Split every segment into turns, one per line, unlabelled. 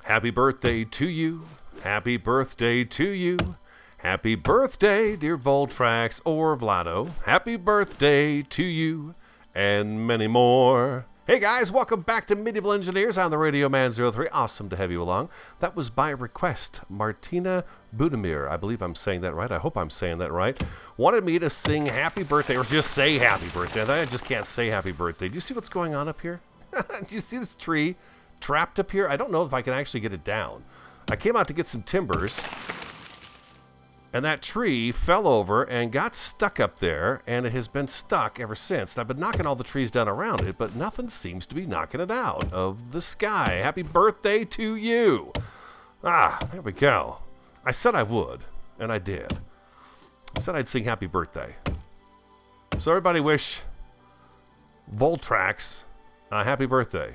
Happy birthday to you. Happy birthday to you. Happy birthday, dear Vutrax or Vlado. Happy birthday to you and many more. Hey guys, welcome back to Medieval Engineers on the Radio Man 03. Awesome to have you along. That was by request. Martina Budimir, I believe I'm saying that right. I hope I'm saying that right. Wanted me to sing happy birthday or just say happy birthday. I just can't say happy birthday. Do you see what's going on up here? Do you see this tree trapped up here? I don't know if I can actually get it down. I came out to get some timbers, and that tree fell over and got stuck up there, and it has been stuck ever since. And I've been knocking all the trees down around it, but nothing seems to be knocking it out of the sky. Happy birthday to you. Ah, there we go. I said I would, and I did. I said I'd sing happy birthday. So everybody wish Vutrax a happy birthday.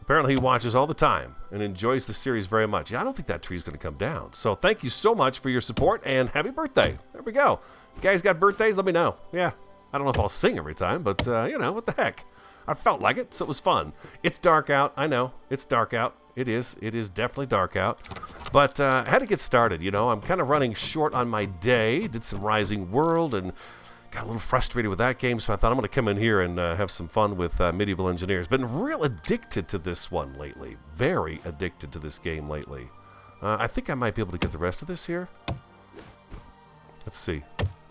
Apparently he watches all the time and enjoys the series very much. Yeah, I don't think that tree's going to come down. So thank you so much for your support and happy birthday. There we go. You guys got birthdays? Let me know. Yeah, I don't know if I'll sing every time, but, you know, what the heck. I felt like it, so it was fun. It's dark out. I know. It's dark out. It is. It is definitely dark out. But I had to get started, you know. I'm kind of running short on my day. Did some Rising World and got a little frustrated with that game, so I thought I'm going to come in here and have some fun with Medieval Engineers. Been real addicted to this one lately. Very addicted to this game lately. I think I might be able to get the rest of this here. Let's see.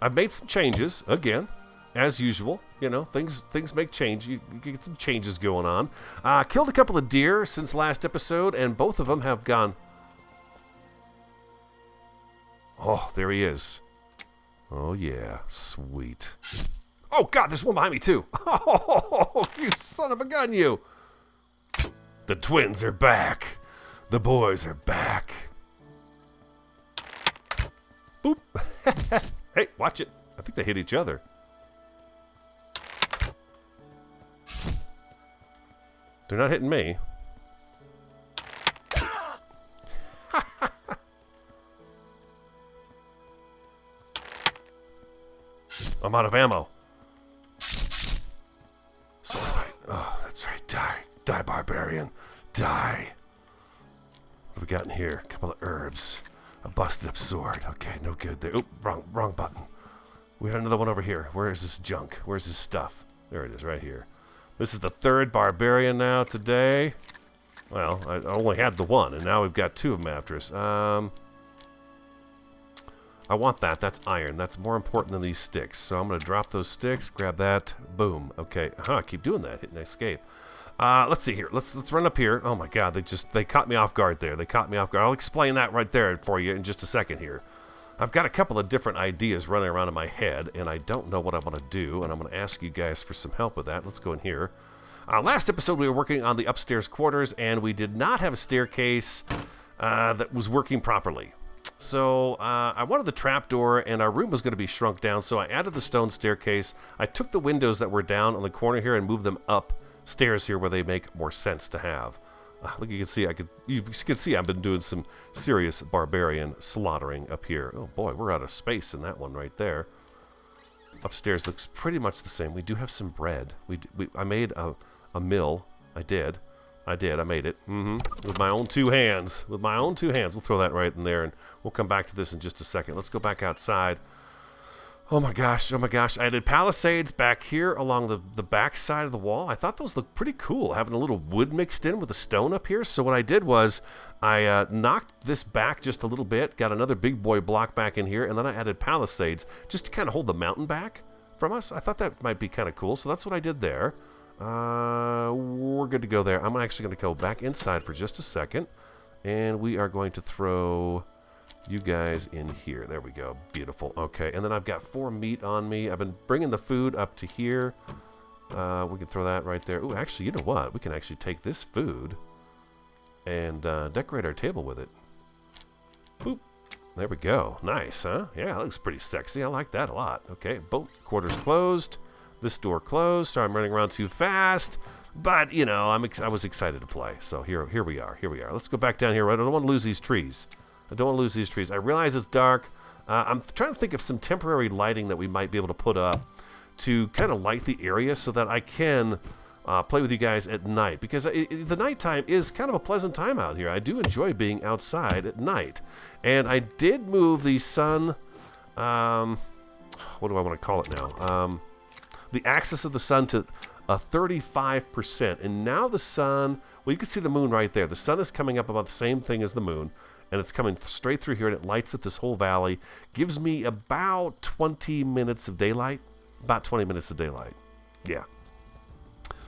I've made some changes, again, as usual. You know, things make change. You get some changes going on. Killed a couple of deer since last episode, and both of them have gone... Oh, there he is. Oh, yeah. Sweet. Oh, God, there's one behind me, too. Oh, you son of a gun, you. The twins are back. The boys are back. Boop. Hey, watch it. I think they hit each other. They're not hitting me. I'm out of ammo. Sword fight. Oh, that's right. Die. Die, barbarian. Die. What have we got in here? A couple of herbs. A busted up sword. Okay, no good there. Oop, wrong button. We had another one over here. Where is this junk? Where's this stuff? There it is, right here. This is the third barbarian now today. Well, I only had the one, and now we've got two of them after us. I want that. That's iron. That's more important than these sticks. So I'm going to drop those sticks, grab that, boom. Okay. Keep doing that. Hit and escape. Let's see here. Let's run up here. Oh my God, they caught me off guard there. They caught me off guard. I'll explain that right there for you in just a second here. I've got a couple of different ideas running around in my head, and I don't know what I want to do, and I'm going to ask you guys for some help with that. Let's go in here. Last episode, we were working on the upstairs quarters, and we did not have a staircase that was working properly. So I wanted the trapdoor, and our room was going to be shrunk down, so I added the stone staircase. I took the windows that were down on the corner here and moved them upstairs here where they make more sense to have. Look, you can see I've been doing some serious barbarian slaughtering up here. Oh boy, we're out of space in that one right there. Upstairs looks pretty much the same. We do have some bread. I made a mill. I made it. With my own two hands. With my own two hands. We'll throw that right in there, and we'll come back to this in just a second. Let's go back outside. Oh my gosh. I added palisades back here along the back side of the wall. I thought those looked pretty cool, having a little wood mixed in with a stone up here. So what I did was I knocked this back just a little bit, got another big boy block back in here, and then I added palisades just to kind of hold the mountain back from us. I thought that might be kind of cool, so that's what I did there. We're good to go there. I'm actually going to go back inside for just a second, and we are going to throw you guys in here. There we go. Beautiful. Okay, and then I've got 4 meat on me. I've been bringing the food up to here. We can throw that right there. Ooh, actually, you know what? We can actually take this food and decorate our table with it. Boop. There we go. Nice, huh? Yeah, that looks pretty sexy. I like that a lot. Okay, both quarters closed. This door closed. Sorry, I'm running around too fast. But, you know, I was excited to play. So here we are. Here we are. Let's go back down here. I don't want to lose these trees. I realize it's dark. I'm trying to think of some temporary lighting that we might be able to put up to kind of light the area so that I can play with you guys at night, because the nighttime is kind of a pleasant time out here. I do enjoy being outside at night. And I did move the sun, what do I want to call it now? The axis of the sun to 35%. And now the sun, well, you can see the moon right there. The sun is coming up about the same thing as the moon. And it's coming straight through here, and it lights up this whole valley. Gives me about 20 minutes of daylight. About 20 minutes of daylight. Yeah.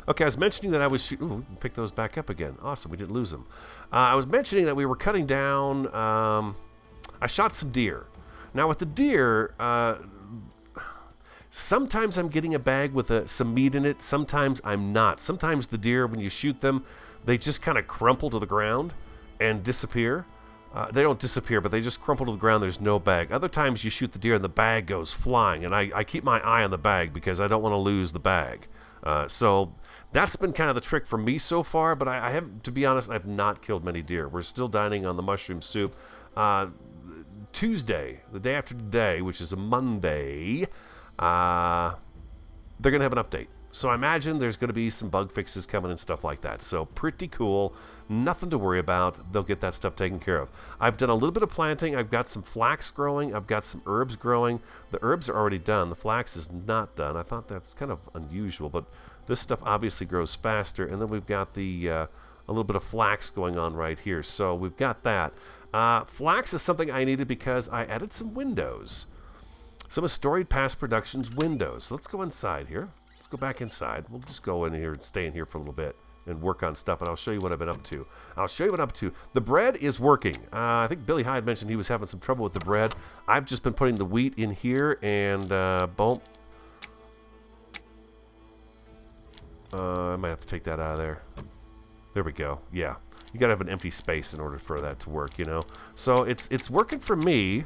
Okay, I was mentioning that I was shooting... Ooh, we can pick those back up again. Awesome, we didn't lose them. I was mentioning that we were cutting down... I shot some deer. Now, with the deer... sometimes I'm getting a bag with some meat in it. Sometimes I'm not. Sometimes the deer, when you shoot them, they just kind of crumple to the ground and disappear. They don't disappear, but they just crumple to the ground. There's no bag. Other times you shoot the deer and the bag goes flying, and I keep my eye on the bag because I don't want to lose the bag. So that's been kind of the trick for me so far, but I have, to be honest, I've not killed many deer. We're still dining on the mushroom soup. Tuesday, the day after today, which is a Monday, they're going to have an update. So I imagine there's going to be some bug fixes coming and stuff like that. So pretty cool. Nothing to worry about. They'll get that stuff taken care of. I've done a little bit of planting. I've got some flax growing. I've got some herbs growing. The herbs are already done. The flax is not done. I thought that's kind of unusual, but this stuff obviously grows faster. And then we've got the a little bit of flax going on right here. So we've got that. Flax is something I needed because I added some windows. Some of Storied Past Productions windows. Let's go inside here. Let's go back inside. We'll just go in here and stay in here for a little bit and work on stuff, and I'll show you what I've been up to. I'll show you what I'm up to. The bread is working. I think Billy Hyde mentioned he was having some trouble with the bread. I've just been putting the wheat in here, and boom. I might have to take that out of there. There we go. Yeah. You got to have an empty space in order for that to work, you know. So it's working for me.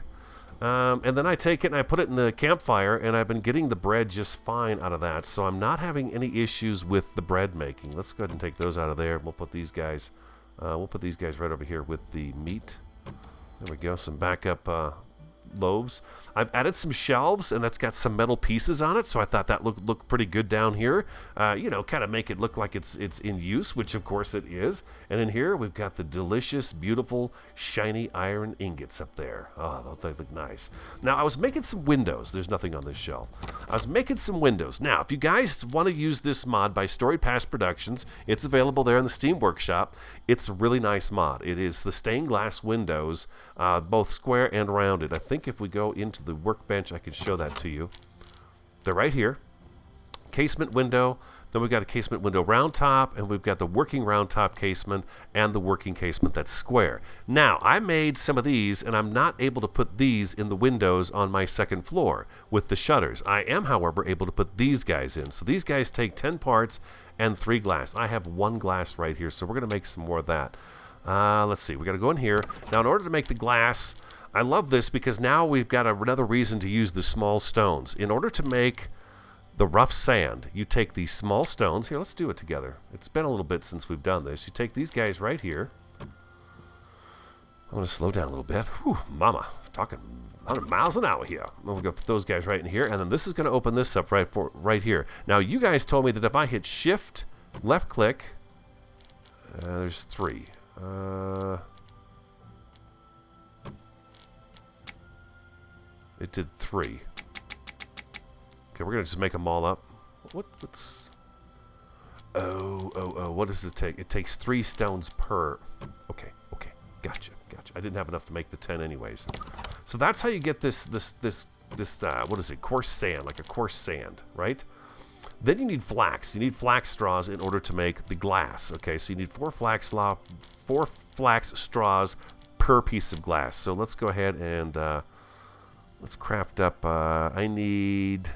And then I take it and I put it in the campfire, and I've been getting the bread just fine out of that. So I'm not having any issues with the bread making. Let's go ahead and take those out of there. We'll put these guys right over here with the meat. There we go. Some backup loaves. I've added some shelves, and that's got some metal pieces on it, so I thought that looked pretty good down here. You know, kind of make it look like it's in use, which of course it is. And in here we've got the delicious, beautiful, shiny iron ingots up there. Oh, they look nice. Now, I was making some windows. There's nothing on this shelf. I was making some windows. Now, if you guys want to use this mod by Storied Past Productions, it's available there in the Steam Workshop. It's a really nice mod. It is the stained glass windows, both square and rounded. I think if we go into the workbench, I can show that to you. They're right here. Casement window. Then we've got a casement window round top, and we've got the working round top casement and the working casement that's square. Now, I made some of these, and I'm not able to put these in the windows on my second floor with the shutters. I am, however, able to put these guys in. So these guys take 10 parts and 3 glass. I have 1 glass right here, so we're going to make some more of that. Let's see. We got to go in here. Now, in order to make the glass, I love this because now we've got another reason to use the small stones. In order to make the rough sand, you take these small stones. Here, let's do it together. It's been a little bit since we've done this. You take these guys right here. I'm going to slow down a little bit. Whew, mama, talking 100 miles an hour here. We're going to put those guys right in here, and then this is going to open this up right here. Now, you guys told me that if I hit Shift, left click, there's 3. It did 3. Okay, we're gonna just make them all up. What's? Oh! What does it take? It takes 3 stones per. Okay, gotcha. I didn't have enough to make the 10 anyways. So that's how you get this what is it? Coarse sand, like a coarse sand, right? Then you need flax. You need flax straws in order to make the glass. Okay, so you need 4 flax straws per piece of glass. So let's go ahead and let's craft up. I need.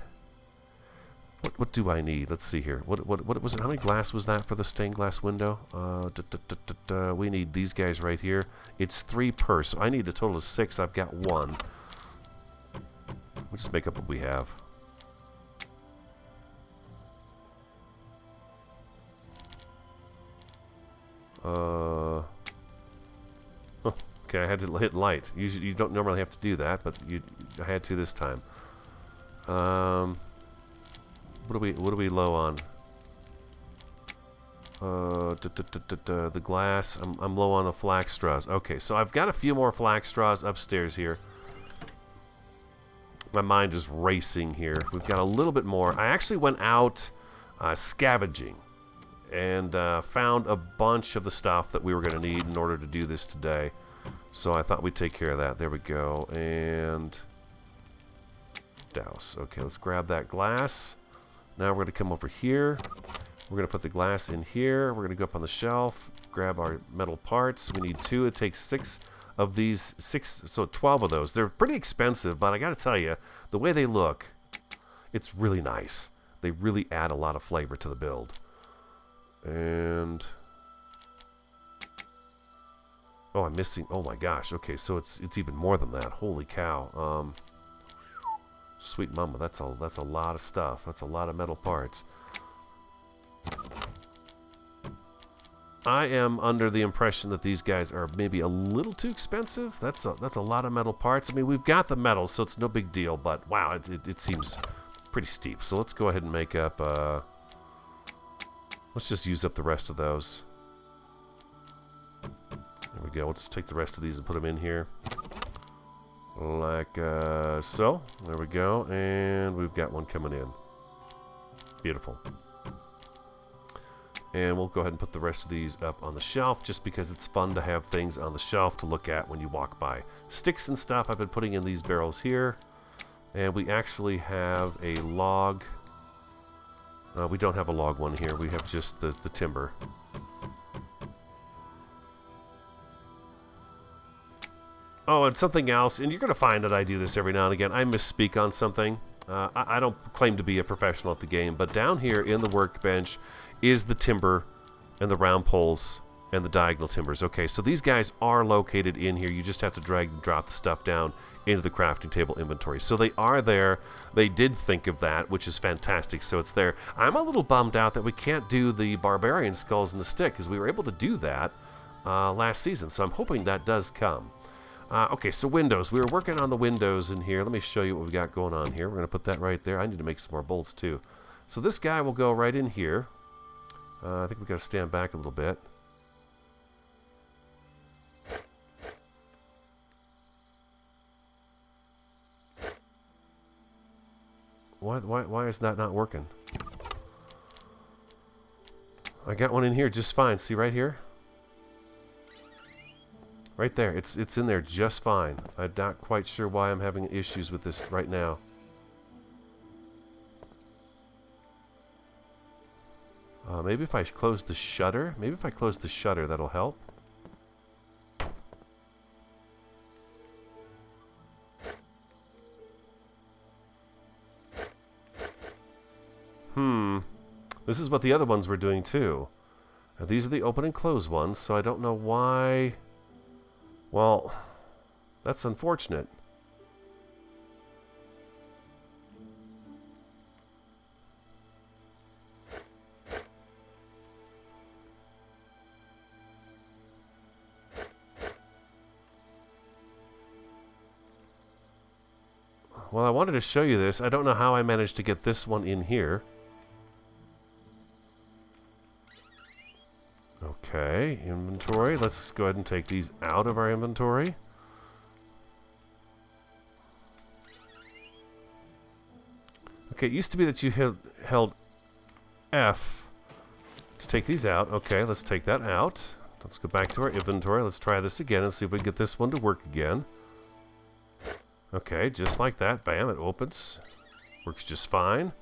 What do I need? Let's see here. What was it? How many glass was that for the stained glass window? We need these guys right here. It's 3 per. So I need a total of 6. I've got 1. We'll just make up what we have. Oh, okay, I had to hit light. Usually you don't normally have to do that, but I had to this time. What are we low on? The glass. I'm low on the flax straws. Okay, so I've got a few more flax straws upstairs here. My mind is racing here. We've got a little bit more. I actually went out scavenging and found a bunch of the stuff that we were going to need in order to do this today. So I thought we'd take care of that. There we go. And douse. Okay, let's grab that glass. Now we're going to come over here. We're going to put the glass in here. We're going to go up on the shelf, grab our metal parts. We need 2. It takes 6 of these, 6, so 12 of those. They're pretty expensive, but I got to tell you, the way they look, it's really nice. They really add a lot of flavor to the build. And oh, I'm missing. Oh my gosh. Okay, so it's even more than that. Holy cow. Sweet mama, that's a lot of stuff. That's a lot of metal parts. I am under the impression that these guys are maybe a little too expensive. That's a lot of metal parts. I mean, we've got the metal, so it's no big deal. But wow, it seems pretty steep. So let's go ahead and make up. Let's just use up the rest of those. There we go. Let's take the rest of these and put them in here. Like so. There we go. And we've got one coming in. Beautiful. And we'll go ahead and put the rest of these up on the shelf just because it's fun to have things on the shelf to look at when you walk by. Sticks and stuff I've been putting in these barrels here. And we actually have a log. We don't have a log one here. We have just the timber. Oh, and something else, and you're going to find that I do this every now and again. I misspeak on something. I don't claim to be a professional at the game, but down here in the workbench is the timber and the round poles and the diagonal timbers. Okay, so these guys are located in here. You just have to drag and drop the stuff down into the crafting table inventory. So they are there. They did think of that, which is fantastic. So it's there. I'm a little bummed out that we can't do the barbarian skulls and the stick, because we were able to do that last season. So I'm hoping that does come. Okay, so windows. We were working on the windows in here. Let me show you what we've got going on here. We're going to put that right there. I need to make some more bolts too. So this guy will go right in here. I think we've got to stand back a little bit. Why is that not working? I got one in here just fine. See right here? Right there. It's in there just fine. I'm not quite sure why I'm having issues with this right now. Maybe if I close the shutter? Maybe if I close the shutter, that'll help. This is what the other ones were doing too. Now, these are the open and close ones, so I don't know why. Well, that's unfortunate. Well, I wanted to show you this. I don't know how I managed to get this one in here. Okay, inventory. Let's go ahead and take these out of our inventory. Okay, it used to be that you held F to take these out. Okay, let's take that out. Let's go back to our inventory. Let's try this again and see if we can get this one to work again. Okay, just like that. Bam, it opens. Works just fine.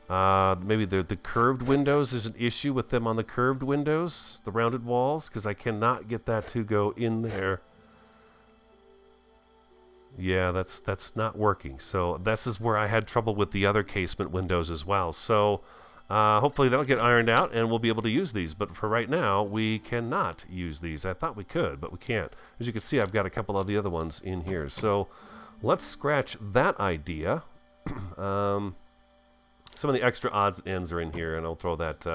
Maybe the curved windows, there's an issue with them on the curved windows, the rounded walls, because I cannot get that to go in there. Yeah, that's not working. So this is where I had trouble with the other casement windows as well. So hopefully that'll get ironed out and we'll be able to use these. But for right now, we cannot use these. I thought we could, but we can't. As you can see, I've got a couple of the other ones in here. So let's scratch that idea. Some of the extra odds and ends are in here, and I'll throw that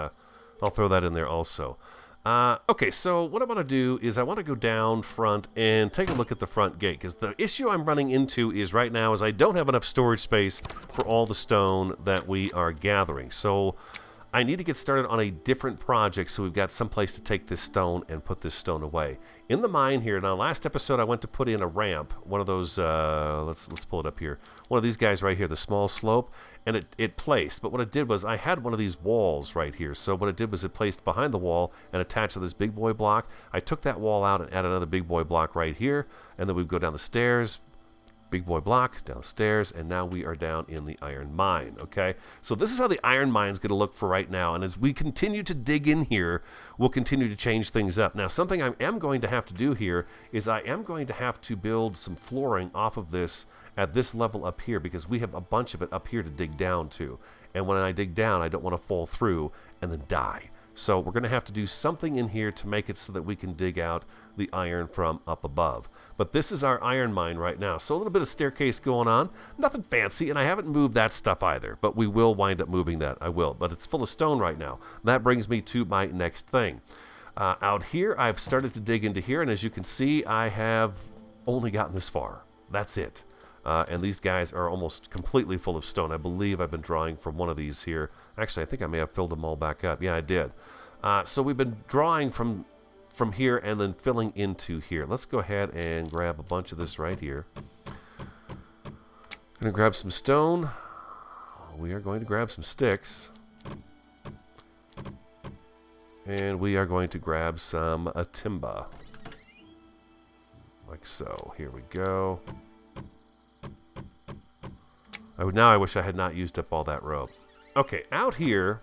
in there also. Okay, so what I want to do is I want to go down front and take a look at the front gate, because the issue I'm running into is right now is I don't have enough storage space for all the stone that we are gathering. So I need to get started on a different project so we've got some place to take this stone and put this stone away. In the mine here, now last episode I went to put in a ramp, one of those, let's pull it up here, one of these guys right here, the small slope, and it placed, but what it did was I had one of these walls right here, so what it did was it placed behind the wall and attached to this big boy block. I took that wall out and added another big boy block right here, and then we'd go down the stairs, big boy block, downstairs, and now we are down in the iron mine, okay? So this is how the iron mine's going to look for right now, and as we continue to dig in here, we'll continue to change things up. Now, something I am going to have to do here is I am going to have to build some flooring off of this at this level up here because we have a bunch of it up here to dig down to, and when I dig down, I don't want to fall through and then die. So we're going to have to do something in here to make it so that we can dig out the iron from up above. But this is our iron mine right now. So a little bit of staircase going on. Nothing fancy, and I haven't moved that stuff either. But we will wind up moving that. I will. But it's full of stone right now. That brings me to my next thing. Out here, I've started to dig into here. And as you can see, I have only gotten this far. That's it. And these guys are almost completely full of stone. I believe I've been drawing from one of these here. Actually, I think I may have filled them all back up. Yeah, I did. So we've been drawing from here and then filling into here. Let's go ahead and grab a bunch of this right here. Gonna grab some stone. We are going to grab some sticks. And we are going to grab some timber. Like so. Here we go. Now I wish I had not used up all that rope. Okay, out here,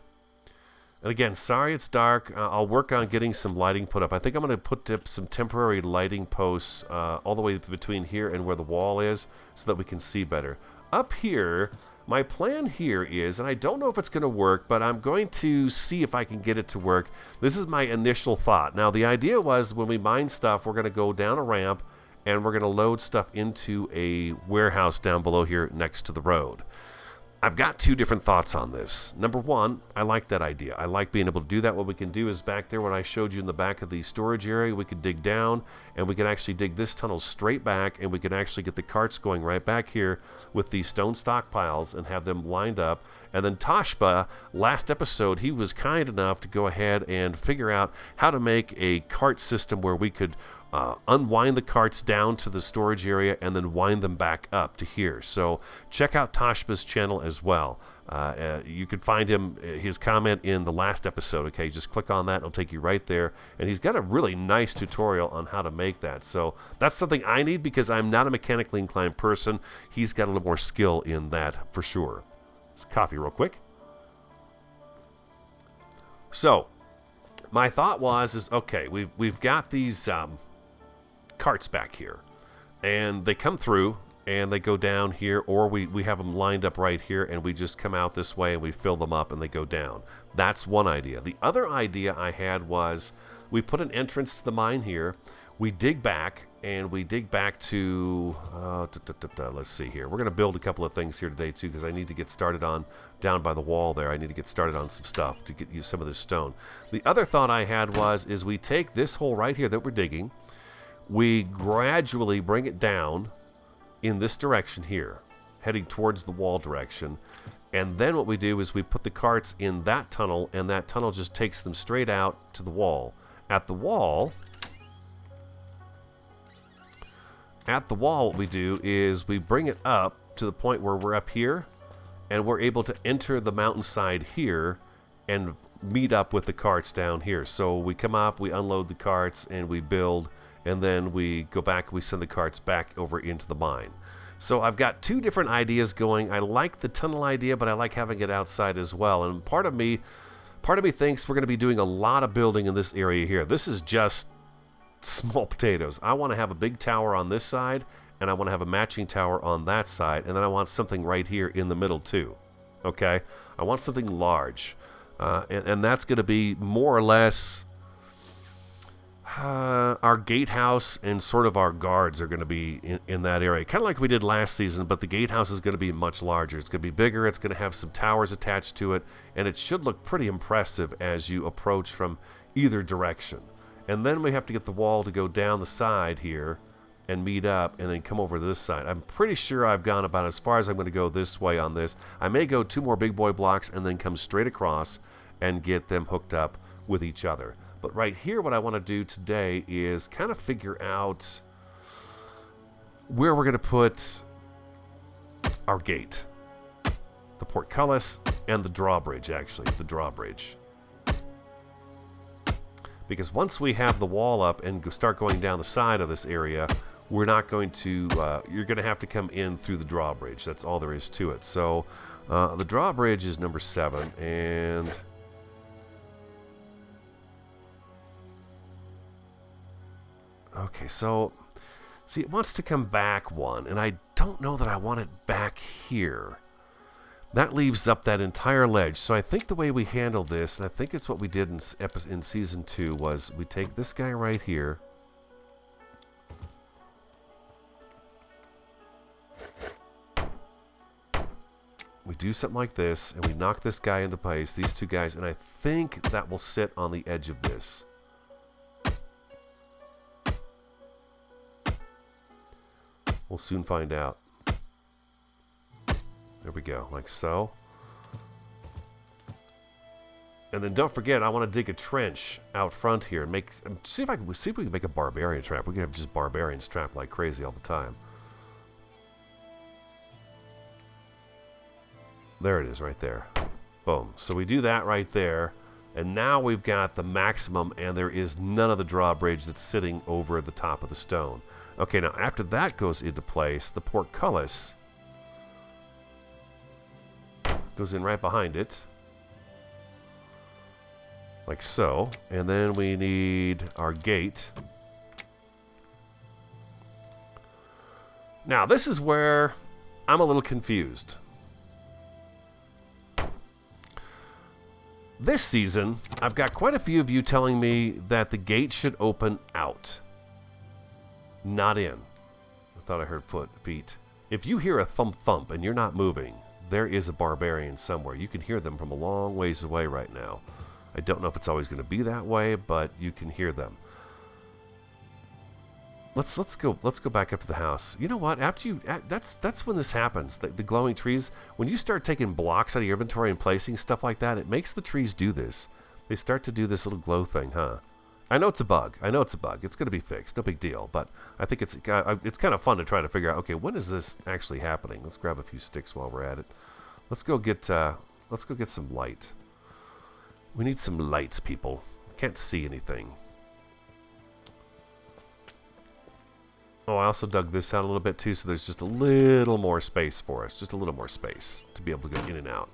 and again, sorry it's dark. I'll work on getting some lighting put up. I think I'm going to put up some temporary lighting posts all the way between here and where the wall is so that we can see better. Up here, my plan here is, and I don't know if it's going to work, but I'm going to see if I can get it to work. This is my initial thought. Now, the idea was when we mine stuff, we're going to go down a ramp, and we're going to load stuff into a warehouse down below here next to the road. I've got two different thoughts on this. Number one, I like that idea. I like being able to do that. What we can do is back there when I showed you in the back of the storage area, we could dig down and we can actually dig this tunnel straight back and we can actually get the carts going right back here with the stone stockpiles and have them lined up. And then Toshba, last episode, he was kind enough to go ahead and figure out how to make a cart system where we could unwind the carts down to the storage area and then wind them back up to here. So check out Toshba's channel as well. You can find his comment in the last episode. Okay, just click on that, it'll take you right there. And he's got a really nice tutorial on how to make that. So that's something I need because I'm not a mechanically inclined person. He's got a little more skill in that for sure. Let's coffee real quick. So my thought is okay, we've got these carts back here, and they come through and they go down here, or we have them lined up right here and we just come out this way and we fill them up and they go down. That's one idea. The other idea I had was we put an entrance to the mine here, we dig back, and we dig back to let's see here, we're going to build a couple of things here today too because I need to get started on down by the wall there. I need to get started on some stuff to get you some of this stone. The other thought I had is we take this hole right here that we're digging, we gradually bring it down in this direction here, heading towards the wall direction. And then what we do is we put the carts in that tunnel, and that tunnel just takes them straight out to the wall. At the wall, what we do is we bring it up to the point where we're up here, and we're able to enter the mountainside here and meet up with the carts down here. So we come up, we unload the carts, and we build, and then we go back, we send the carts back over into the mine. So I've got two different ideas going. I like the tunnel idea, but I like having it outside as well. And part of me thinks we're going to be doing a lot of building in this area here. This is just small potatoes. I want to have a big tower on this side, and I want to have a matching tower on that side, and then I want something right here in the middle too. Okay? I want something large. And that's going to be more or less our gatehouse, and sort of our guards are going to be in that area. Kind of like we did last season, but the gatehouse is going to be much larger. It's going to be bigger. It's going to have some towers attached to it, and it should look pretty impressive as you approach from either direction. And then we have to get the wall to go down the side here and meet up and then come over to this side. I'm pretty sure I've gone about as far as I'm going to go this way on this. I may go 2 more big boy blocks and then come straight across and get them hooked up with each other. But right here, what I want to do today is kind of figure out where we're going to put our gate. The portcullis and the drawbridge, actually. The drawbridge. Because once we have the wall up and start going down the side of this area, we're not going to, you're going to have to come in through the drawbridge. That's all there is to it. So the drawbridge is number 7. And okay, so see, it wants to come back 1, and I don't know that I want it back here. That leaves up that entire ledge. So I think the way we handle this, and I think it's what we did in Season 2, was we take this guy right here. We do something like this, and we knock this guy into place, these two guys, and I think that will sit on the edge of this. We'll soon find out. There we go, like so. And then don't forget, I want to dig a trench out front here and see if we can make a barbarian trap. We can have just barbarians trapped like crazy all the time. There it is, right there. Boom. So we do that right there, and now we've got the maximum, and there is none of the drawbridge that's sitting over the top of the stone. Okay, now after that goes into place, the portcullis goes in right behind it, like so, and then we need our gate. Now this is where I'm a little confused. This season, I've got quite a few of you telling me that the gate should open out, not in. I thought I heard feet. If you hear a thump thump and you're not moving, there is a barbarian somewhere. You can hear them from a long ways away right now. I don't know if it's always going to be that way, but you can hear them. Let's go back up to the house. You know what? That's when this happens. The glowing trees. When you start taking blocks out of your inventory and placing stuff like that, it makes the trees do this. They start to do this little glow thing, huh? I know it's a bug. It's going to be fixed. No big deal. But I think it's kind of fun to try to figure out. Okay, when is this actually happening? Let's grab a few sticks while we're at it. Let's go get some light. We need some lights, people. Can't see anything. Oh, I also dug this out a little bit too, so there's just a little more space for us. Just a little more space to be able to get in and out.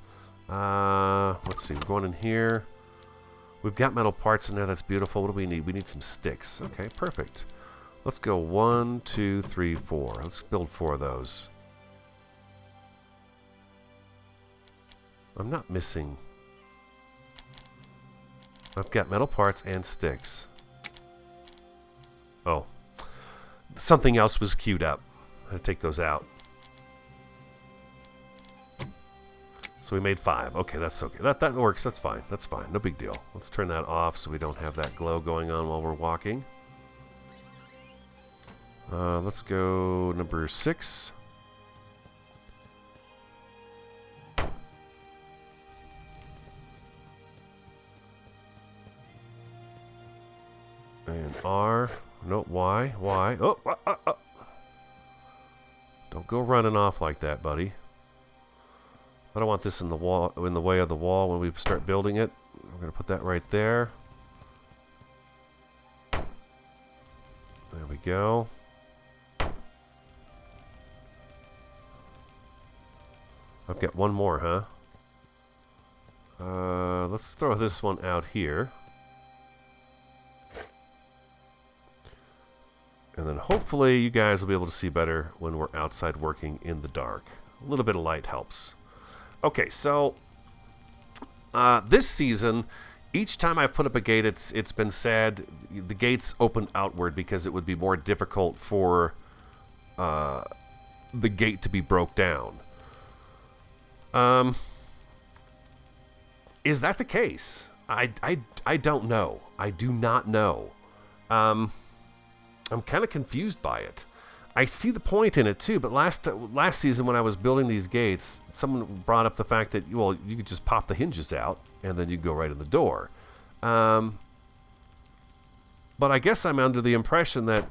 Let's see. We're going in here. We've got metal parts in there. That's beautiful. What do we need? We need some sticks. Okay, perfect. Let's go 1, 2, 3, 4. Let's build 4 of those. I'm not missing. I've got metal parts and sticks. Oh. Something else was queued up. I had to take those out. So we made 5. Okay, that's okay. That works. That's fine. That's fine. No big deal. Let's turn that off so we don't have that glow going on while we're walking. Let's go number 6. And R. No, Y. Oh, Don't go running off like that, buddy. I don't want this in the way of the wall when we start building it. We're going to put that right there. There we go. I've got one more, huh? Let's throw this one out here. And then hopefully you guys will be able to see better when we're outside working in the dark. A little bit of light helps. Okay, so this season, each time I've put up a gate, it's been said the gates open outward because it would be more difficult for the gate to be broke down. Is that the case? I don't know. I do not know. I'm kind of confused by it. I see the point in it too, but last season when I was building these gates, someone brought up the fact that, well, you could just pop the hinges out and then you go right in the door. But I guess I'm under the impression that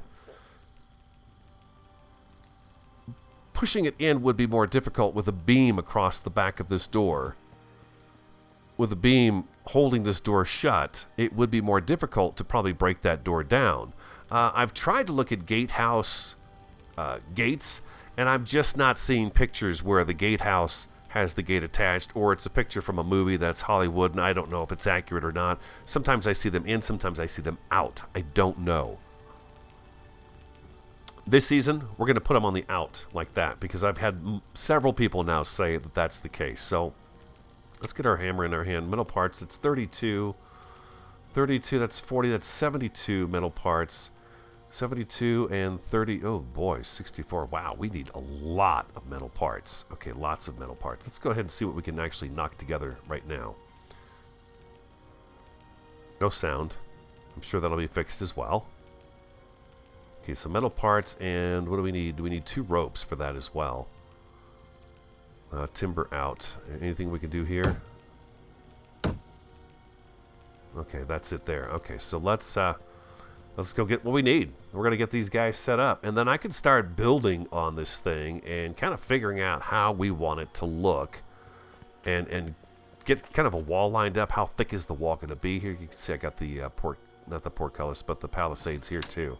pushing it in would be more difficult with a beam across the back of this door. With a beam holding this door shut, it would be more difficult to probably break that door down. I've tried to look at gatehouse gates, and I'm just not seeing pictures where the gatehouse has the gate attached, or it's a picture from a movie that's Hollywood, and I don't know if it's accurate or not. Sometimes I see them in, sometimes I see them out. I don't know. This season, we're going to put them on the out like that, because I've had several people now say that that's the case. So let's get our hammer in our hand. Metal parts, it's 32. 32, that's 40, that's 72 metal parts. 72 and 30, oh boy, 64. Wow, we need a lot of metal parts. Okay, lots of metal parts. Let's go ahead and see what we can actually knock together right now. No sound. I'm sure that'll be fixed as well. Okay, so metal parts, and what do we need? We need 2 ropes for that as well. Timber out. Anything we can do here? Okay, that's it there. Okay, so let's go get what we need. We're going to get these guys set up, and then I can start building on this thing and kind of figuring out how we want it to look, and get kind of a wall lined up. How thick is the wall going to be here? You can see I got the not the portcullis, but the palisades here too.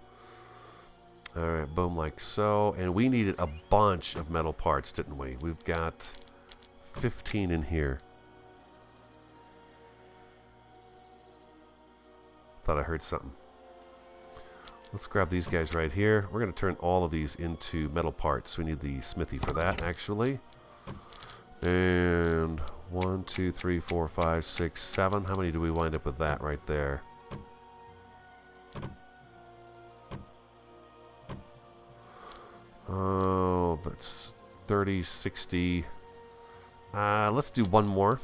All right, boom, like so. And we needed a bunch of metal parts, didn't we? We've got 15 in here. Thought I heard something. Let's grab these guys right here. We're going to turn all of these into metal parts. We need the smithy for that, actually. And 1, 2, 3, 4, 5, 6, 7. How many do we wind up with that right there? Oh, that's 30, 60. Let's do one more.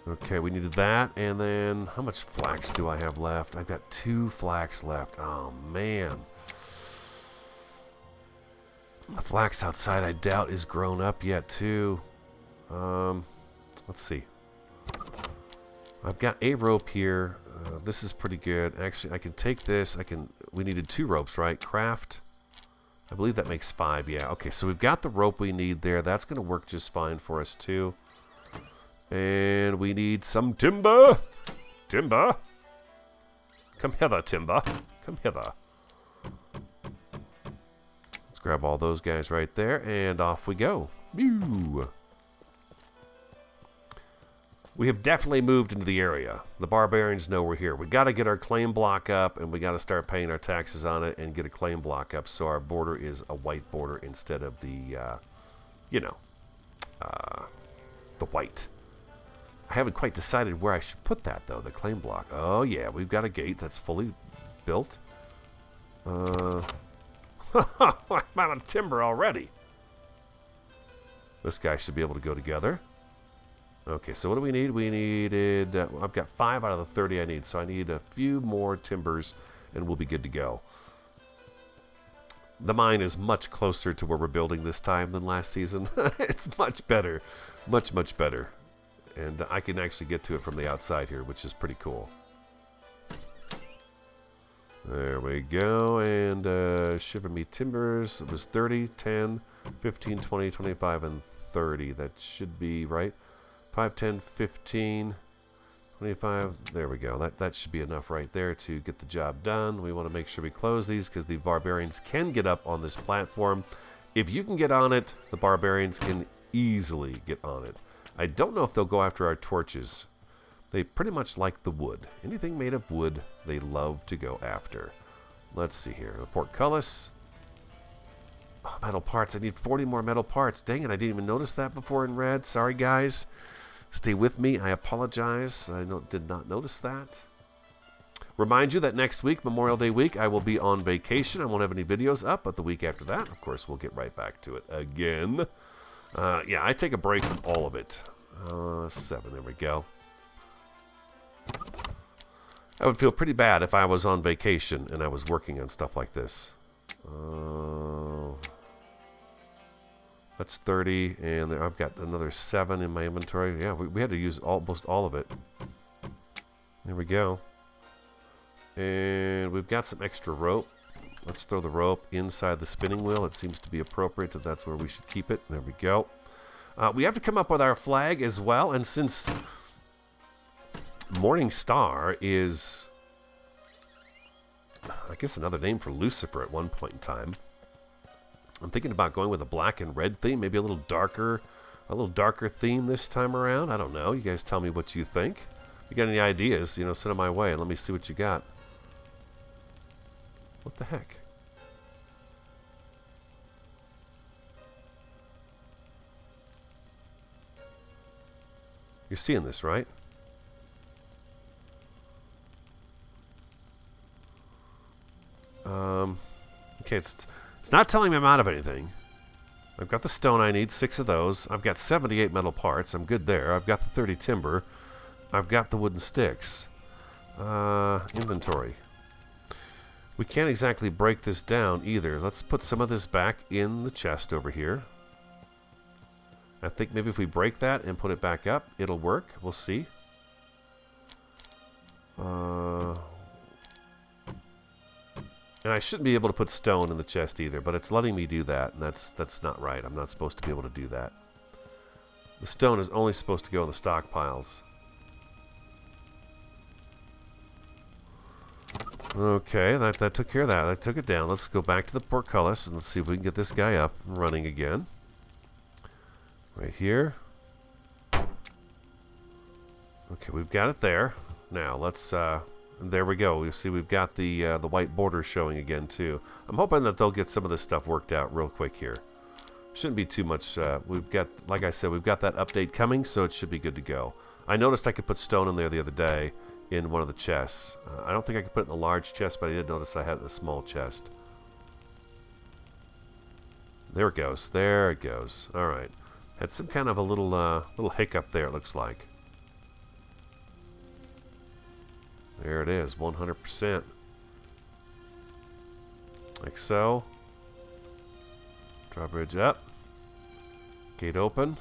Okay, we needed that, and then how much flax do I have left? I've got 2 flax left. Oh, man. The flax outside, I doubt, is grown up yet, too. Let's see. I've got a rope here. This is pretty good. Actually, I can take this. We needed 2 ropes, right? Craft. I believe that makes 5, yeah. Okay, so we've got the rope we need there. That's going to work just fine for us, too. And we need some timber. Timber. Come hither, timber. Come hither. Let's grab all those guys right there, and off we go. Woo. We have definitely moved into the area. The barbarians know we're here. We got to get our claim block up, and we got to start paying our taxes on it and get a claim block up so our border is a white border instead of the, the white. I haven't quite decided where I should put that, though, the claim block. Oh, yeah, we've got a gate that's fully built. I'm out of timber already. This guy should be able to go together. Okay, so what do we need? We needed... I've got 5 out of the 30 I need, so I need a few more timbers, and we'll be good to go. The mine is much closer to where we're building this time than last season. It's much better. Much, much better. And I can actually get to it from the outside here, which is pretty cool. There we go. And shiver me timbers. It was 30, 10, 15, 20, 25, and 30. That should be right. 5, 10, 15, 25. There we go. That should be enough right there to get the job done. We want to make sure we close these because the barbarians can get up on this platform. If you can get on it, the barbarians can easily get on it. I don't know if they'll go after our torches. They pretty much like the wood. Anything made of wood, they love to go after. Let's see here. The portcullis. Oh, metal parts. I need 40 more metal parts. Dang it, I didn't even notice that before in red. Sorry, guys. Stay with me. I apologize. I did not notice that. Remind you that next week, Memorial Day week, I will be on vacation. I won't have any videos up, but the week after that, of course, we'll get right back to it again. Yeah, I take a break from all of it. 7, there we go. I would feel pretty bad if I was on vacation and I was working on stuff like this. That's 30, and there, I've got another 7 in my inventory. Yeah, we had to use almost all of it. There we go. And we've got some extra rope. Let's throw the rope inside the spinning wheel. It seems to be appropriate that that's where we should keep it. There we go. We have to come up with our flag as well, and since Morning Star is, I guess, another name for Lucifer at one point in time, I'm thinking about going with a black and red theme, maybe a little darker theme this time around. I don't know. You guys tell me what you think. If you got any ideas, you know, send them my way and let me see what you got. What the heck? You're seeing this, right? Okay, it's not telling me I'm out of anything. I've got the stone I need, 6 of those. I've got 78 metal parts. I'm good there. I've got the 30 timber. I've got the wooden sticks. Inventory. We can't exactly break this down either. Let's put some of this back in the chest over here. I think maybe if we break that and put it back up, it'll work. We'll see. And I shouldn't be able to put stone in the chest either, but it's letting me do that, and that's not right. I'm not supposed to be able to do that. The stone is only supposed to go in the stockpiles. Okay, that took care of that. I took it down. Let's go back to the Portcullis, and let's see if we can get this guy up and running again. Right here. Okay, we've got it there. Now, let's... there we go. You see we've got the white border showing again too. I'm hoping that they'll get some of this stuff worked out real quick here. Shouldn't be too much. We've got, like I said, we've got that update coming, so it should be good to go. I noticed I could put stone in there the other day in one of the chests. I don't think I could put it in the large chest, but I did notice I had it in the small chest. There it goes. There it goes. All right. Had some kind of a little hiccup there, it looks like. There it is, 100%. Like so. Drawbridge up. Gate open.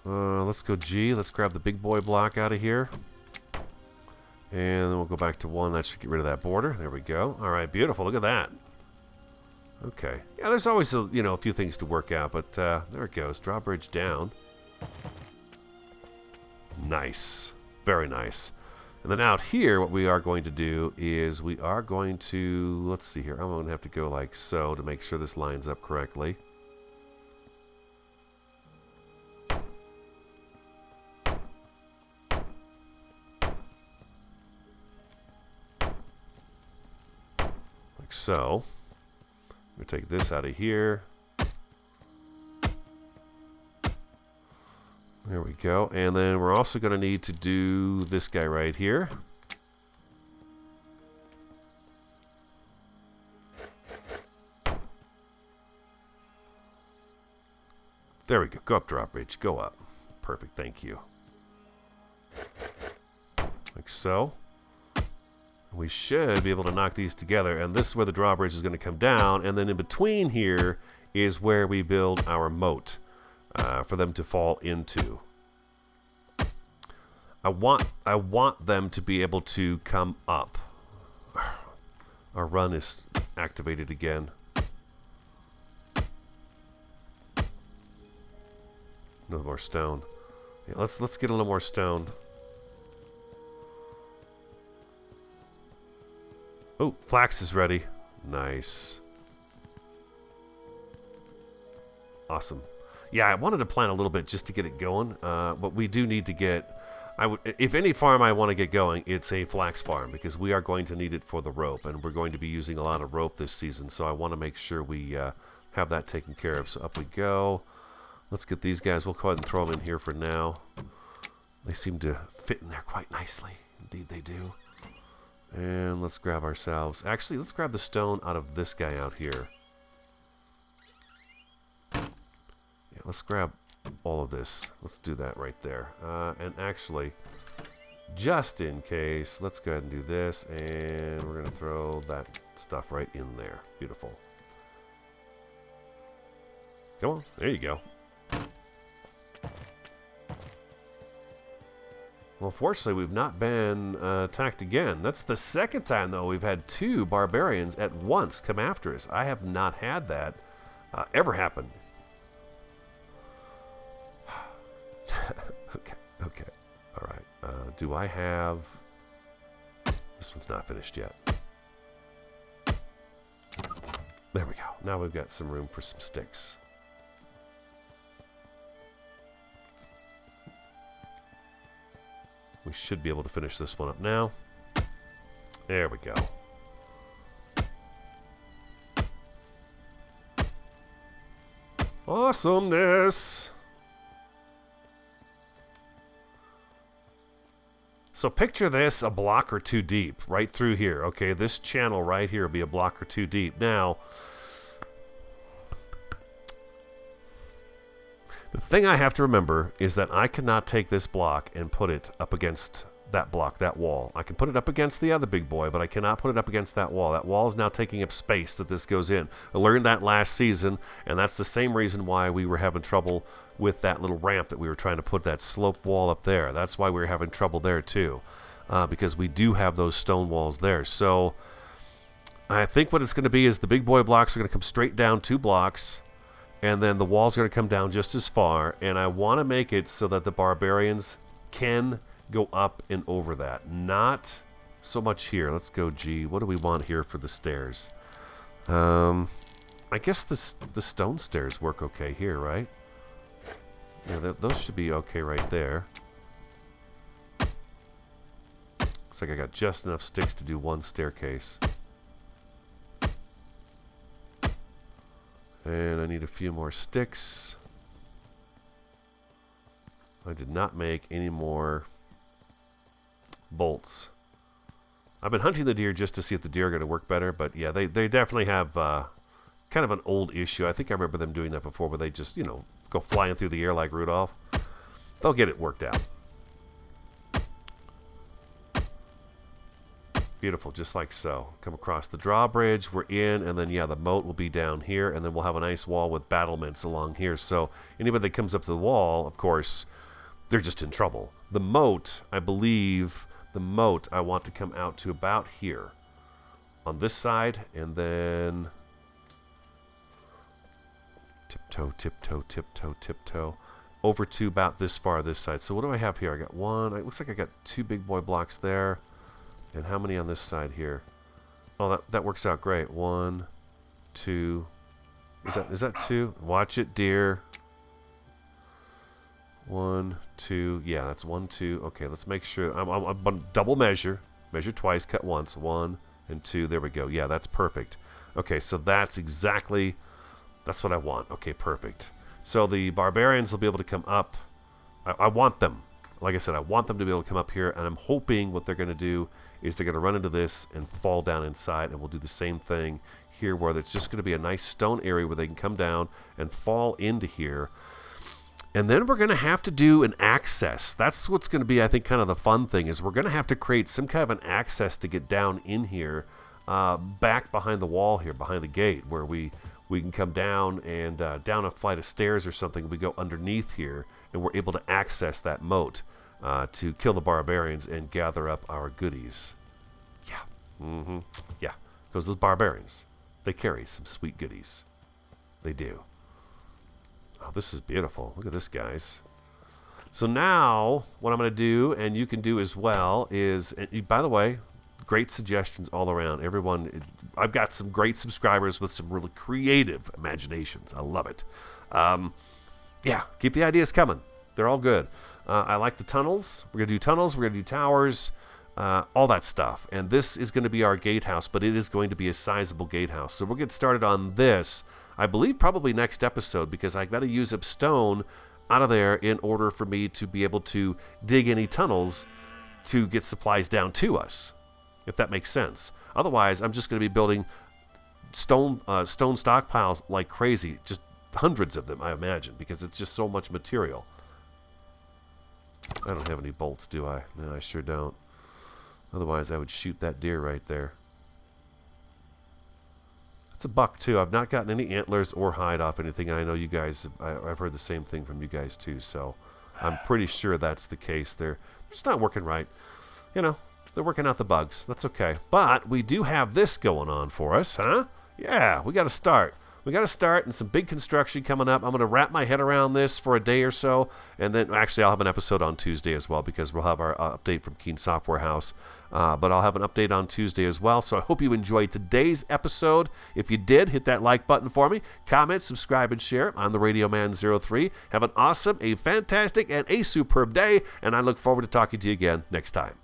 Let's go G. Let's grab the big boy block out of here. And then we'll go back to 1. That should get rid of that border. There we go. All right, beautiful. Look at that. Okay. Yeah, there's always a few things to work out, but there it goes. Drawbridge down. Nice. Very nice. And then out here, what we are going to do is we are going to, let's see here, I'm going to have to go like so to make sure this lines up correctly. Like so. I'm going to take this out of here. There we go. And then we're also going to need to do this guy right here. There we go. Go up, drawbridge. Go up. Perfect. Thank you. Like so. We should be able to knock these together. And this is where the drawbridge is going to come down. And then in between here is where we build our moat. For them to fall into. I want them to be able to come up. Our run is activated again. No more stone. Yeah, let's get a little more stone. Oh, flax is ready. Nice. Awesome. Yeah, I wanted to plant a little bit just to get it going, but we do need to get... if any farm I want to get going, it's a flax farm, because we are going to need it for the rope, and we're going to be using a lot of rope this season, so I want to make sure we have that taken care of. So up we go. Let's get these guys. We'll go ahead and throw them in here for now. They seem to fit in there quite nicely. Indeed they do. And let's grab ourselves... Actually, let's grab the stone out of this guy out here. Let's grab all of this. Let's do that right there. And actually, just in case, let's go ahead and do this, and we're going to throw that stuff right in there. Beautiful. Come on, there you go. Well, fortunately, we've not been attacked again. That's the second time, though, we've had 2 barbarians at once come after us. I have not had that ever happen. Okay. All right. Do I have... This one's not finished yet. There we go. Now we've got some room for some sticks. We should be able to finish this one up now. There we go. Awesomeness! So picture this a block or 2 deep right through here. Okay, this channel right here will be a block or 2 deep. Now, the thing I have to remember is that I cannot take this block and put it up against that block, that wall. I can put it up against the other big boy, but I cannot put it up against that wall. That wall is now taking up space that this goes in. I learned that last season, and that's the same reason why we were having trouble with that little ramp that we were trying to put that slope wall up there. That's why we were having trouble there too, because we do have those stone walls there. So I think what it's going to be is the big boy blocks are going to come straight down 2 blocks, and then the walls are going to come down just as far, and I want to make it so that the barbarians can go up and over that. Not so much here. Let's go G. What do we want here for the stairs? I guess the stone stairs work okay here, right? Yeah, those should be okay right there. Looks like I got just enough sticks to do 1 staircase. And I need a few more sticks. I did not make any more bolts. I've been hunting the deer just to see if the deer are going to work better, but yeah, they definitely have kind of an old issue. I think I remember them doing that before, where they just, you know, go flying through the air like Rudolph. They'll get it worked out. Beautiful, just like so. Come across the drawbridge, we're in, and then yeah, the moat will be down here, and then we'll have a nice wall with battlements along here. So anybody that comes up to the wall, of course, they're just in trouble. The moat, I believe, the moat I want to come out to about here on this side, and then tiptoe, tiptoe, tiptoe, tiptoe over to about this far this side. So what do I have here? I got 1. It looks like I got 2 big boy blocks there. And how many on this side here? Oh, that works out great. 1, 2. Is that 2? Watch it, dear. 1, 2. Yeah, that's 1, 2. Okay, let's make sure. I'm double measure. Measure twice, cut once. 1 and 2. There we go. Yeah, that's perfect. Okay, so that's exactly... That's what I want. Okay, perfect. So the barbarians will be able to come up. I want them. Like I said, I want them to be able to come up here, and I'm hoping what they're going to do is they're going to run into this and fall down inside, and we'll do the same thing here, where it's just going to be a nice stone area where they can come down and fall into here. And then we're going to have to do an access. That's what's going to be, I think, kind of the fun thing, is we're going to have to create some kind of an access to get down in here, back behind the wall here, behind the gate, where we can come down and down a flight of stairs or something. We go underneath here, and we're able to access that moat to kill the barbarians and gather up our goodies. Yeah. Yeah. Because those barbarians, they carry some sweet goodies. They do. Oh, this is beautiful. Look at this, guys. So now, what I'm going to do, and you can do as well, is, and by the way, great suggestions all around. Everyone, I've got some great subscribers with some really creative imaginations. I love it. Yeah, keep the ideas coming. They're all good. I like the tunnels. We're going to do tunnels. We're going to do towers. All that stuff. And this is going to be our gatehouse, but it is going to be a sizable gatehouse. So we'll get started on this, I believe, probably next episode, because I've got to use up stone out of there in order for me to be able to dig any tunnels to get supplies down to us, if that makes sense. Otherwise, I'm just going to be building stone stockpiles like crazy, just hundreds of them, I imagine, because it's just so much material. I don't have any bolts, do I? No, I sure don't. Otherwise, I would shoot that deer right there. It's a buck, too. I've not gotten any antlers or hide off anything. I know you guys, I've heard the same thing from you guys, too. So I'm pretty sure that's the case. They're just not working right. You know, they're working out the bugs. That's okay. But we do have this going on for us, huh? Yeah, we got to start. We got to start, and some big construction coming up. I'm going to wrap my head around this for a day or so, and then actually I'll have an episode on Tuesday as well, because we'll have our update from Keen Software House. But I'll have an update on Tuesday as well. So I hope you enjoyed today's episode. If you did, hit that like button for me. Comment, subscribe, and share. I'm the Radio Man 03. Have an awesome, a fantastic, and a superb day, and I look forward to talking to you again next time.